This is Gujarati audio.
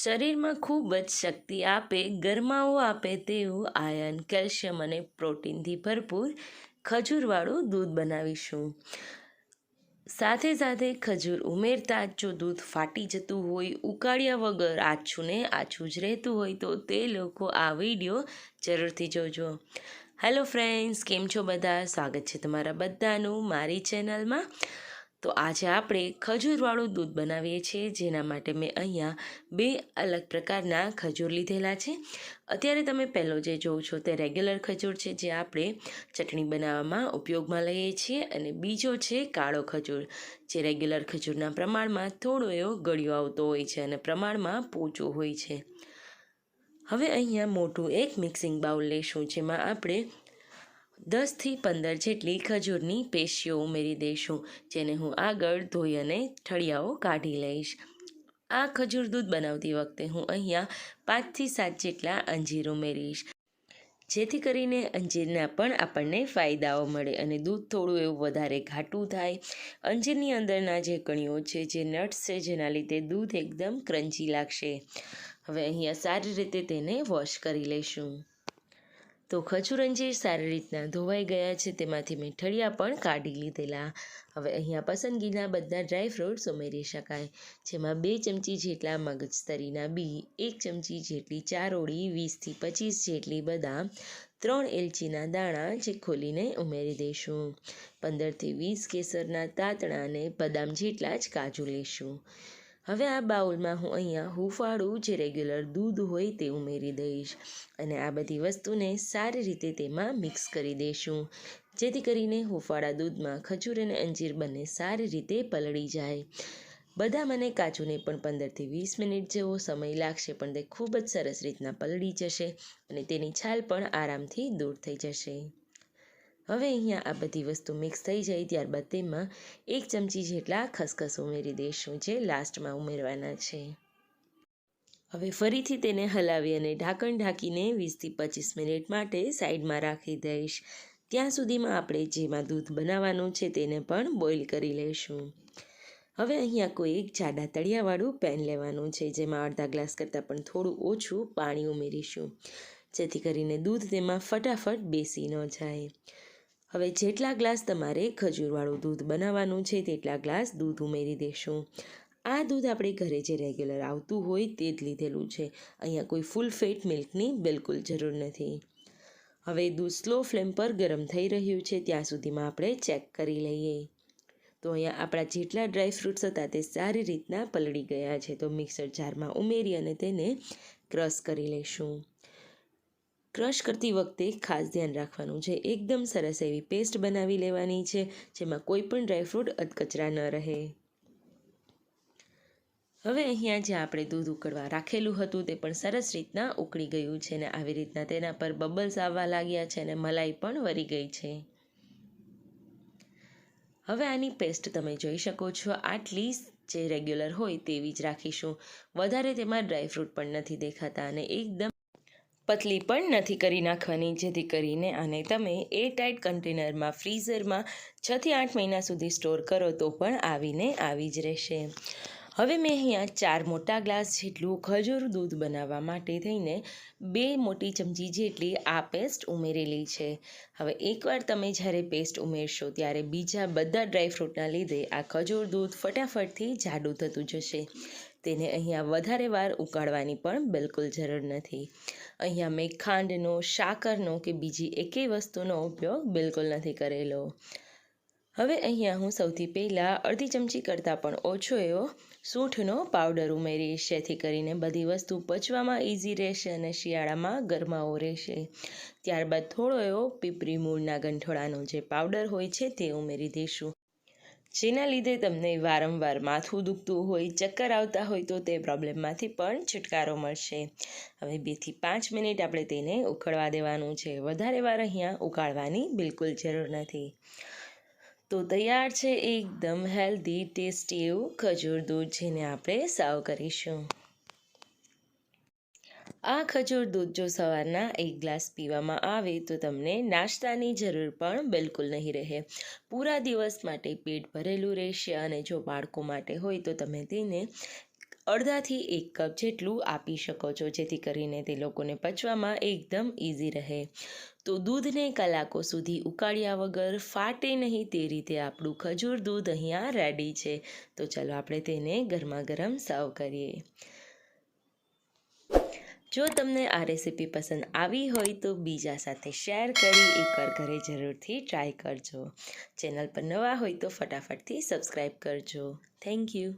શરીરમાં ખૂબ જ શક્તિ આપે, ગરમાવો આપે તેવું આયર્ન, કેલ્શિયમ અને પ્રોટીનથી ભરપૂર ખજૂરવાળું દૂધ બનાવીશું. સાથે સાથે ખજૂર ઉમેરતા જ જો દૂધ ફાટી જતું હોય, ઉકાળ્યા વગર આછું ને આછું જ રહેતું હોય તો તે લોકો આ વિડીયો જરૂરથી જોજો. હેલો ફ્રેન્ડ્સ, કેમ છો બધા? સ્વાગત છે તમારા બધાનું મારી ચેનલમાં. તો આજે આપણે ખજૂરવાળું દૂધ બનાવીએ છીએ, જેના માટે મેં અહીંયા 2 અલગ પ્રકારના ખજૂર લીધેલા છે. અત્યારે તમે પહેલો જે જોવો છો તે રેગ્યુલર ખજૂર છે, જે આપણે ચટણી બનાવવામાં ઉપયોગમાં લઈએ છીએ, અને બીજો છે કાળો ખજૂર, જે રેગ્યુલર ખજૂરના પ્રમાણમાં થોડો એવો ગળ્યો આવતો હોય છે અને પ્રમાણમાં પોચો હોય છે. હવે અહીંયા મોટું એક મિક્સિંગ બાઉલ લઈશું, જેમાં આપણે 10 થી 15 જેટલી ખજૂરની પેશીઓ ઉમેરી દઈશું, જેને હું આગળ ધોઈ અને ઠળિયાઓ કાઢી લઈશ. આ ખજૂર દૂધ બનાવતી વખતે હું અહીંયા 5 થી 7 જેટલા અંજીર ઉમેરીશ, જેથી કરીને અંજીરના પણ આપણને ફાયદાઓ મળે અને દૂધ થોડું એવું વધારે ઘાટું થાય. અંજીરની અંદરના જે કણીઓ છે, જે નટ્સ છે, જેના લીધે દૂધ એકદમ ક્રન્ચી લાગશે. હવે અહીંયા સારી રીતે તેને વોશ કરી લઈશું. તો ખજૂર અંજીર સારી રીતના ધોવાઈ ગયા છે, તેમાંથી મેં ઠળિયા પણ કાઢી લીધેલા. હવે અહીંયા પસંદગીના બધા ડ્રાયફ્રૂટ્સ ઉમેરી શકાય, જેમાં 2 ચમચી જેટલા મગજતરીના બી, 1 ચમચી જેટલી ચારોળી, 20 થી 25 જેટલી બદામ, 3 એલચીના દાણા જે ખોલીને ઉમેરી દઈશું. 15 થી 20 કેસરના તાતણા અને બદામ જેટલા જ કાજુ લઈશું. હવે આ બાઉલમાં હું અહીંયા હૂંફાળું જે રેગ્યુલર દૂધ હોય તે ઉમેરી દઈશ, અને આ બધી વસ્તુને સારી રીતે તેમાં મિક્સ કરી દઈશું, જેથી કરીને હૂંફાળા દૂધમાં ખજૂર અને અંજીર બંને સારી રીતે પલળી જાય. બદામ અને કાજુને પણ 15 થી 20 મિનિટ જેવો સમય લાગશે, પણ તે ખૂબ જ સરસ રીતના પલળી જશે અને તેની છાલ પણ આરામથી દૂર થઈ જશે. હવે અહીંયા આ બધી વસ્તુ મિક્સ થઈ જાય ત્યારબાદ તેમાં 1 ચમચી જેટલા ખસખસ ઉમેરી દઈશું, જે લાસ્ટમાં ઉમેરવાના છે. હવે ફરીથી તેને હલાવી અને ઢાંકણ ઢાંકીને 20 થી 25 મિનિટ માટે સાઈડમાં રાખી દઈશ. ત્યાં સુધીમાં આપણે જેમાં દૂધ બનાવવાનું છે તેને પણ બોઇલ કરી લઈશું. હવે અહીંયા કોઈ એક જાડા તળિયાવાળું પેન લેવાનું છે, જેમાં અડધા ગ્લાસ કરતાં પણ થોડું ઓછું પાણી ઉમેરીશું, જેથી કરીને દૂધ તેમાં ફટાફટ બેસી ન જાય. હવે જેટલા ગ્લાસ તમારે ખજૂરવાળું દૂધ બનાવવાનું છે તેટલા ગ્લાસ દૂધ ઉમેરી દઈશું. આ દૂધ આપણે ઘરે જે રેગ્યુલર આવતું હોય તે જ લીધેલું છે. અહીંયા કોઈ ફૂલ ફેટ મિલ્કની બિલકુલ જરૂર નથી. હવે દૂધ સ્લો ફ્લેમ પર ગરમ થઈ રહ્યું છે ત્યાં સુધીમાં આપણે ચેક કરી લઈએ. તો અહીંયા આપણા જેટલા ડ્રાયફ્રૂટ્સ હતા તે સારી રીતના પલળી ગયા છે, તો મિક્સર જારમાં ઉમેરી અને તેને ક્રશ કરી લઈશું. ક્રશ કરતી વખતે ખાસ ધ્યાન રાખવાનું છે, એકદમ સરસ એવી પેસ્ટ બનાવી લેવાની છે, જેમાં કોઈ પણ ડ્રાયફ્રૂટ અધકચરા ન રહે. હવે અહીંયા જે આપણે દૂધ ઉકળવા રાખેલું હતું તે પણ સરસ રીતના ઉકળી ગયું છે, અને આવી રીતના તેના પર બબલ્સ આવવા લાગ્યા છે અને મલાઈ પણ વળી ગઈ છે. હવે આની પેસ્ટ તમે જોઈ શકો છો, આટલી જે રેગ્યુલર હોય તેવી જ રાખીશું. વધારે તેમાં ડ્રાયફ્રૂટ પણ નથી દેખાતા અને એકદમ પતલી પણ નથી કરી નાખવાની, જેથી કરીને આને તમે એરટાઇટ કન્ટેનરમાં ફ્રીઝરમાં 6 થી 8 મહિના સુધી સ્ટોર કરો તો પણ આવીને આવી જ રહેશે. હવે મેં અહીંયા 4 મોટા ગ્લાસ જેટલું ખજૂર દૂધ બનાવવા માટે થઈને 2 મોટી ચમચી જેટલી આ પેસ્ટ ઉમેરેલી છે. હવે એકવાર તમે જ્યારે પેસ્ટ ઉમેરશો ત્યારે બીજા બધા ડ્રાયફ્રૂટના લીધે આ ખજૂર દૂધ ફટાફટથી જાડું થતું જશે. તેને અહીંયા વધારે વાર ઉકાળવાની પણ બિલકુલ જરૂર નથી. અહીંયા મેં ખાંડનો, સાકરનો કે બીજી એકેય વસ્તુનો ઉપયોગ બિલકુલ નથી કરેલો. હવે અહીંયા હું સૌથી પહેલાં અડધી ચમચી કરતાં પણ ઓછો એવો સૂંઠનો પાવડર ઉમેરીશ, જેથી કરીને બધી વસ્તુ પચવામાં ઇઝી રહેશે અને શિયાળામાં ગરમાવો રહેશે. ત્યારબાદ થોડો એવો પીપરી મૂળના ગંઠોડાનો જે પાવડર હોય છે તે ઉમેરી દઈશું, જેના લીધે તમને વારંવાર માથું દુખતું હોય, ચક્કર આવતા હોય તો તે પ્રોબ્લેમમાંથી પણ છુટકારો મળશે. હવે 2 થી 5 મિનિટ આપણે તેને ઉકળવા દેવાનું છે. વધારે વાર અહીંયા ઉકાળવાની બિલકુલ જરૂર નથી. તો તૈયાર છે એકદમ હેલ્ધી ટેસ્ટી એવું ખજૂર દૂધ, જેને આપણે સર્વ કરીશું. આ ખજૂર દૂધ જો સવારના એક ગ્લાસ પીવામાં આવે તો તમને નાસ્તાની જરૂર પણ બિલકુલ નહીં રહે. પૂરા દિવસ માટે પેટ ભરેલું રહેશે. અને જો બાળકો માટે હોય તો તમે તેને અડધાથી 1 કપ જેટલું આપી શકો છો, જેથી કરીને તે લોકોને પચવામાં એકદમ ઇઝી રહે. તો દૂધને કલાકો સુધી ઉકાળ્યા વગર ફાટે નહીં તે રીતે આપણું ખજૂર દૂધ અહીંયા રેડી છે. તો ચાલો આપણે તેને ગરમા ગરમ સર્વ કરીએ. જો તમને આ રેસીપી પસંદ આવી હોય તો બીજા સાથે શેર કરી એકવાર ઘરે જરૂરથી ટ્રાય કરજો. ચેનલ પર નવા હોય તો ફટાફટથી સબસ્ક્રાઈબ કરજો. Thank you.